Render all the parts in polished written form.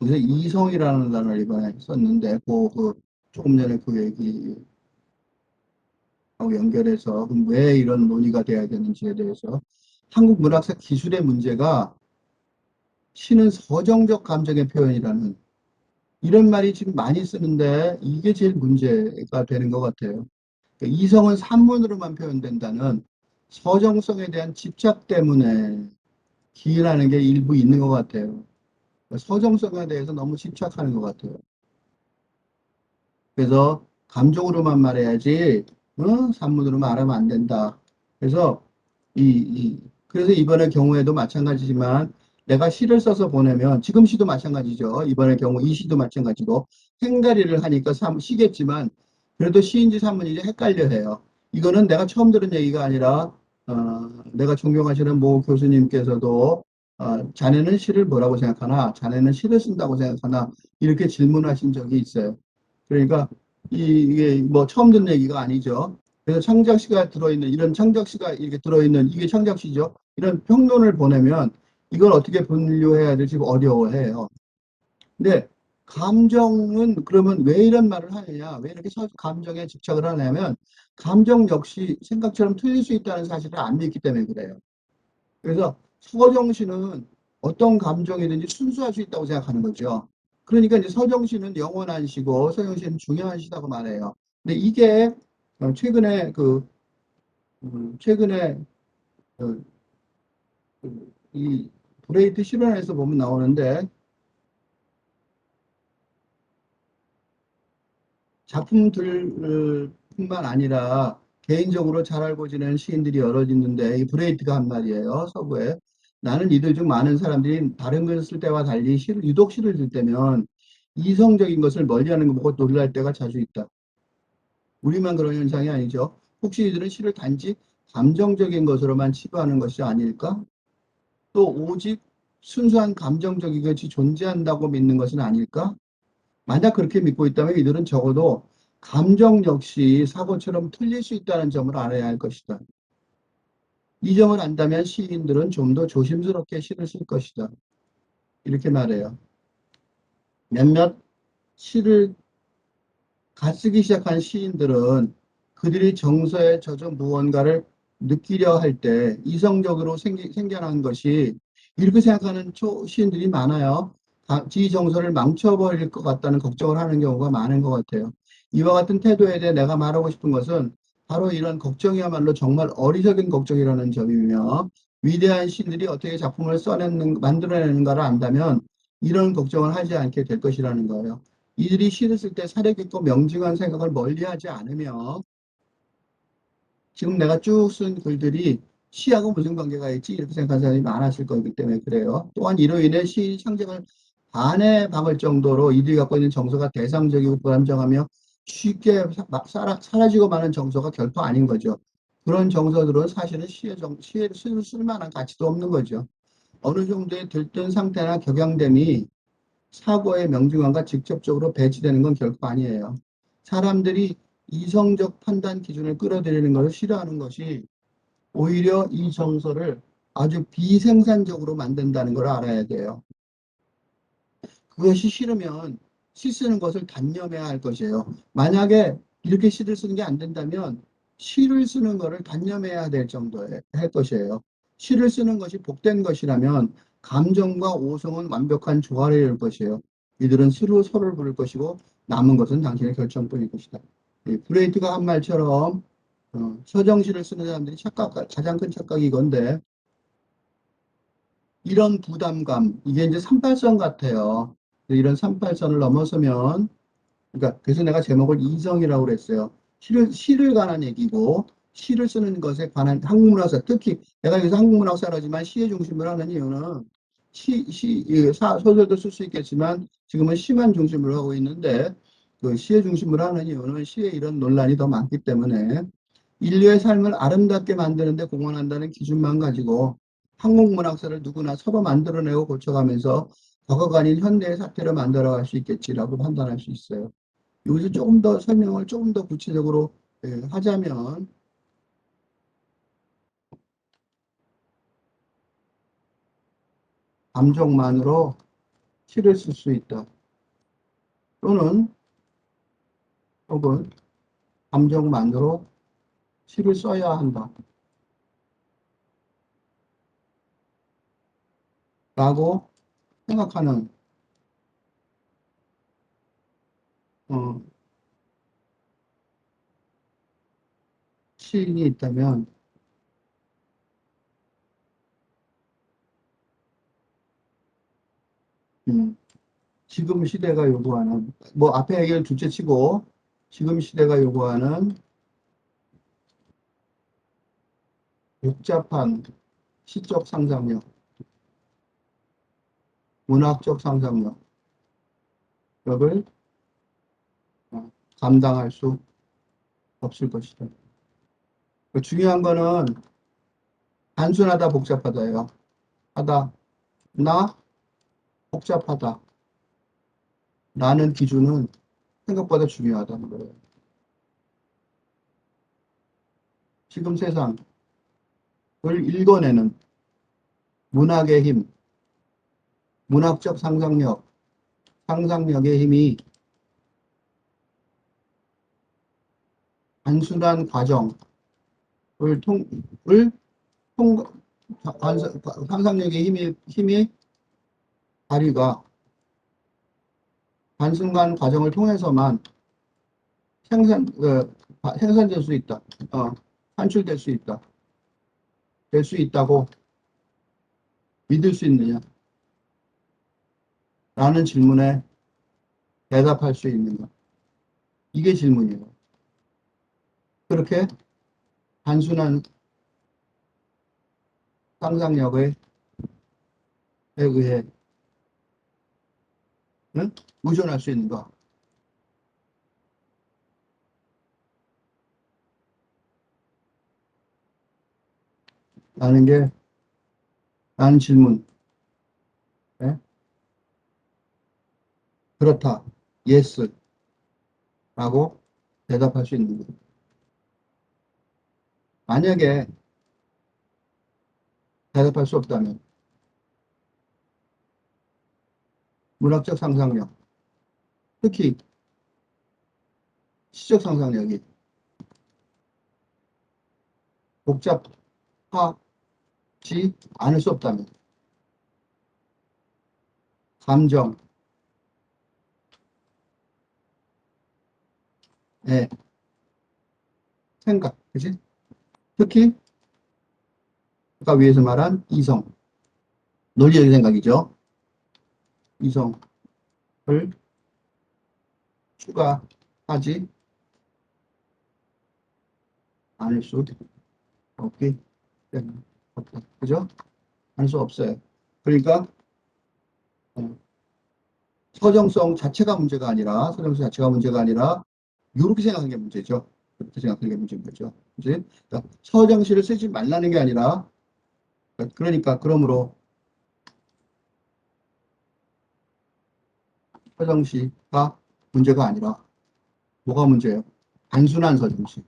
그래서 이성이라는 단어를 이번에 썼는데, 조금 전에 그 얘기하고 연결해서 그럼 왜 이런 논의가 돼야 되는지에 대해서 한국 문학사 기술의 문제가 시는 서정적 감정의 표현이라는 이런 말이 지금 많이 쓰는데 이게 제일 문제가 되는 것 같아요. 그러니까 이성은 산문으로만 표현된다는 서정성에 대한 집착 때문에 기인하는 게 일부 있는 것 같아요. 그러니까 서정성에 대해서 너무 집착하는 것 같아요. 그래서 감정으로만 말해야지, 산문으로 말하면 안 된다. 그래서 그래서 이번의 경우에도 마찬가지지만 내가 시를 써서 보내면 지금 시도 마찬가지죠. 이번의 경우 이 시도 마찬가지고 행가리를 하니까 시겠지만 그래도 시인지 산문인지 헷갈려 해요. 이거는 내가 처음 들은 얘기가 아니라 내가 존경하시는 모 교수님께서도 자네는 시를 뭐라고 생각하나? 자네는 시를 쓴다고 생각하나? 이렇게 질문하신 적이 있어요. 그러니까 이게 뭐 처음 듣는 얘기가 아니죠. 그래서 창작시가 들어있는 이런 창작시가 이렇게 들어있는 이게 창작시죠. 이런 평론을 보내면 이걸 어떻게 분류해야 될지 어려워해요. 근데 감정은 그러면 왜 이런 말을 하느냐? 왜 이렇게 감정에 집착을 하냐면 감정 역시 생각처럼 틀릴 수 있다는 사실을 안 믿기 때문에 그래요. 그래서 서정시는 어떤 감정이든지 순수할 수 있다고 생각하는 거죠. 그러니까 이제 서정시는 영원한 시고 서정시는 중요한 시다고 말해요. 근데 이게 최근에 최근에 어, 이 브레이트 실현에서 보면 나오는데 작품들뿐만 아니라 개인적으로 잘 알고 지낸 시인들이 여러 있는데 이 브레이트가 한 말이에요. 서구에. 나는 이들 중 많은 사람들이 다른 것을 쓸 때와 달리 유독 시를 쓸 때면 이성적인 것을 멀리하는 거 보고 놀랄 때가 자주 있다. 우리만 그런 현상이 아니죠. 혹시 이들은 시를 단지 감정적인 것으로만 치부하는 것이 아닐까? 또 오직 순수한 감정적인 것이 존재한다고 믿는 것은 아닐까? 만약 그렇게 믿고 있다면 이들은 적어도 감정 역시 사고처럼 틀릴 수 있다는 점을 알아야 할 것이다. 이 점을 안다면 시인들은 좀 더 조심스럽게 시를 쓸 것이다. 이렇게 말해요. 몇몇 시를 갓쓰기 시작한 시인들은 그들이 정서에 젖어 무언가를 느끼려 할 때 이성적으로 생겨난 것이 이렇게 생각하는 시인들이 많아요. 지 정서를 망쳐버릴 것 같다는 걱정을 하는 경우가 많은 것 같아요. 이와 같은 태도에 대해 내가 말하고 싶은 것은 바로 이런 걱정이야말로 정말 어리석은 걱정이라는 점이며 위대한 시인들이 어떻게 작품을 만들어내는가를 안다면 이런 걱정을 하지 않게 될 것이라는 거예요. 이들이 시를 쓸 때 사려 깊고 명징한 생각을 멀리하지 않으며 지금 내가 쭉 쓴 글들이 시하고 무슨 관계가 있지 이렇게 생각하는 사람이 많았을 거기 때문에 그래요. 또한 이로 인해 시 창작을 반에 박을 정도로 이들이 갖고 있는 정서가 대상적이고 불안정하며 쉽게 사라지고 마는 정서가 결코 아닌 거죠. 그런 정서들은 사실은 시에 쓸 만한 가치도 없는 거죠. 어느 정도의 들뜬 상태나 격양됨이 사고의 명중함과 직접적으로 배치되는 건 결코 아니에요. 사람들이 이성적 판단 기준을 끌어들이는 것을 싫어하는 것이 오히려 이 정서를 아주 비생산적으로 만든다는 걸 알아야 돼요. 그것이 싫으면 시 쓰는 것을 단념해야 할 것이에요. 만약에 이렇게 시를 쓰는 게 안 된다면 시를 쓰는 것을 단념해야 될 정도의 할 것이에요. 시를 쓰는 것이 복된 것이라면 감정과 오성은 완벽한 조화를 이룰 것이에요. 이들은 서로를 부를 것이고 남은 것은 당신의 결정뿐일 것이다. 브레이트가 한 말처럼 서정시를 쓰는 사람들이 가장 큰 착각이 이건데 이런 부담감 이게 이제 38선 같아요. 이런 38선을 넘어서면 그러니까 그래서 내가 제목을 이성이라고 그랬어요. 시를 관한 얘기고 시를 쓰는 것에 관한 한국문학사 특히 내가 여기서 한국문학사라지만 시의 중심을 하는 이유는 소설도 쓸 수 있겠지만 지금은 시만 중심으로 하고 있는데 그 시의 중심으로 하는 이유는 시에 이런 논란이 더 많기 때문에 인류의 삶을 아름답게 만드는데 공헌한다는 기준만 가지고 한국문학사를 누구나 서로 만들어내고 고쳐가면서 과거가 아닌 현대의 사태로 만들어갈 수 있겠지라고 판단할 수 있어요. 여기서 조금 더 설명을 조금 더 구체적으로 하자면 감정만으로 시를 쓸 수 있다. 또는 혹은 감정만으로 시를 써야 한다. 라고 생각하는 어, 시인이 있다면 지금 시대가 요구하는 뭐 앞에 얘기를 둘째치고 지금 시대가 요구하는 복잡한 시적 상상력, 문학적 상상력을 감당할 수 없을 것이다. 중요한 거는 단순하다, 복잡하다예요. 하다, 나 복잡하다. 라는 기준은 생각보다 중요하다는 거예요. 지금 세상을 읽어내는 문학의 힘, 문학적 상상력, 상상력의 힘이 단순한 과정을 통, 상상력의 힘이 발휘가 단순한 과정을 통해서만 생산될 수 있다. 산출될 수 있다. 될 수 있다고 믿을 수 있느냐? 라는 질문에 대답할 수 있는가? 이게 질문이에요. 그렇게 단순한 상상력에 의해 의존할 수 있는가? 라는 질문. 네? 그렇다. yes. 라고 대답할 수 있는 거예요. 만약에 대답할 수 없다면 문학적 상상력, 특히 시적 상상력이 복잡하지 않을 수 없다면 감정, 생각, 그치? 특히 아까 위에서 말한 이성, 논리적인 생각이죠. 이성을 추가하지 않을 수 없기 때문에 없다. 그죠? 할 수 없어요. 그러니까 서정성 자체가 문제가 아니라 이렇게 생각하는 게 문제죠. 그렇게 생각하는 게 문제인 거죠. 그치? 그러니까 서정시를 쓰지 말라는 게 아니라 그러므로 서정시가 문제가 아니라 뭐가 문제예요? 단순한 서정시.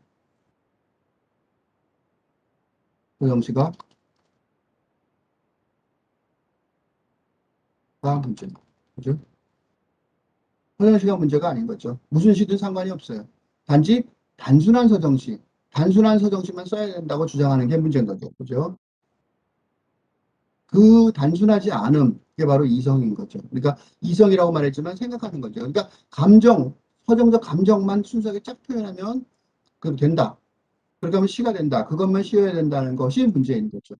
서정시가 문제. 그죠? 서정시가 문제가 아닌 거죠. 무슨 시든 상관이 없어요. 단지 단순한 서정시만 써야 된다고 주장하는 게 문제인 거죠. 그죠? 그 단순하지 않음, 그게 바로 이성인 거죠. 그러니까 이성이라고 말했지만 생각하는 거죠. 그러니까 서정적 감정만 순수하게 쫙 표현하면 그럼 된다. 그렇게 하면 시가 된다. 그것만 씌워야 된다는 것이 문제인 거죠.